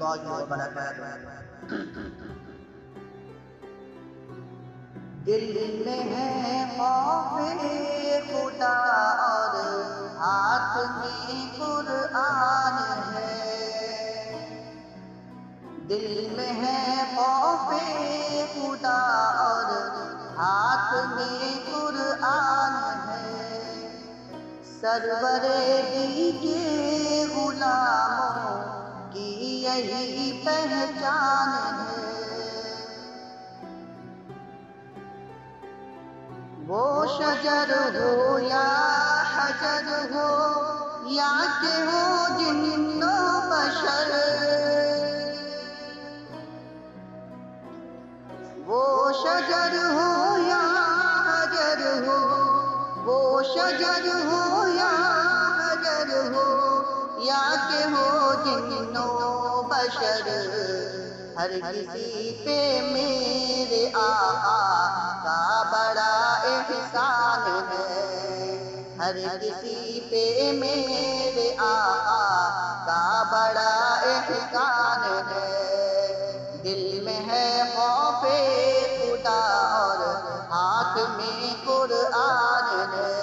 اللہ وبرکاتہ۔ دل میں ہے خوف خدا اور ہاتھ میں قرآن ہے، دل میں ہے خوف خدا اور ہاتھ میں قرآن ہے، سرور دی کے غلاموں کی یہی پہچان ہے۔ وہ شجر ہو یا حجر ہو یا کہ ہو جن و بشر، وہ شجر ہو یا حجر ہو، وہ شجر ہو یا حجر ہو یا کہ ہو جن و بشر، ہر کسی پہ میرے آقا کا بڑا احسان ہے، ہر کسی پہ میرے آقا کا بڑا احسان ہے، دل میں ہے خوف خدا اور ہاتھ میں قرآن ہے۔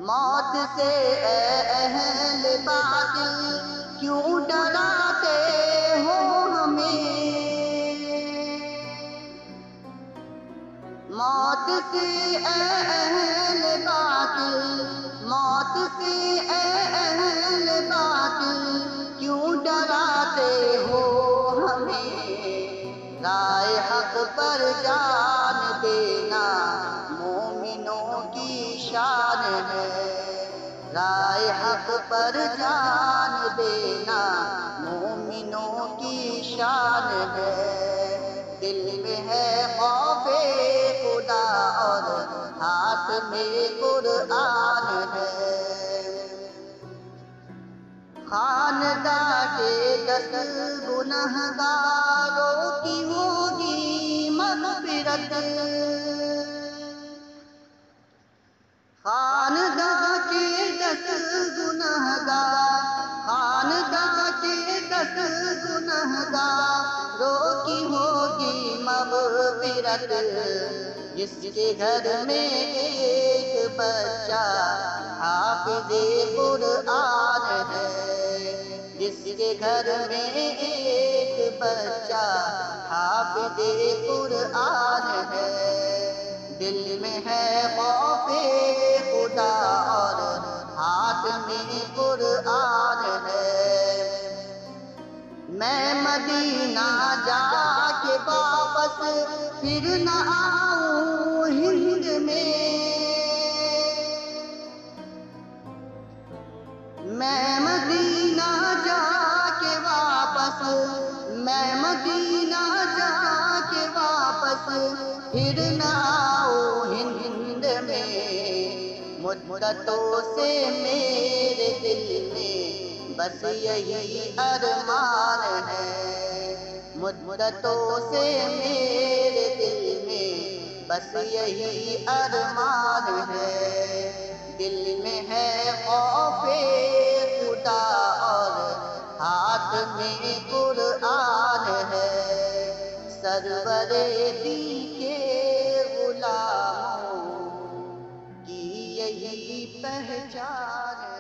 موت سے اے اہل باطل کیوں ڈراتے ہو ہمیں، موت سے اے اہل باطل، موت سے اے اہل باطل کیوں ڈراتے ہو ہمیں، رائے حق پر جان دینا مومنوں کی شان ہے، رائے حق پر جان دینا مومنوں کی شان ہے، دل میں ہے خوف خدا اور ہاتھ میں قرآن ہے، خاندان کے 10 گنہگاروں کی ہوگی مغفرت، خاندان کے 10 گنہگار، خاندان کے 10 گنہگاروں کی ہوگی مغفرت، جس کے گھر میں ایک بچہ حافظ قرآن ہے، جس کے گھر میں ایک بچہ حافظ قرآن ہے، دل میں ہے خوف خدا اور ہاتھ میں قرآن ہے، میں مدینہ جا کے واپس پھر نہ آؤں ہند میں، میں مدینہ جا کے واپس، میں مدینہ جا کے واپس پھر نہ آؤں ہند میں، مدتوں سے میرے دل میں بس یہی ارمان ہے، مدتوں سے میرے دل میں بس یہی ارمان ہے، دل میں ہے خوف خدا اور ہاتھ میں قرآن ہے، سرور دی کے غلاموں کی یہی پہچان ہے۔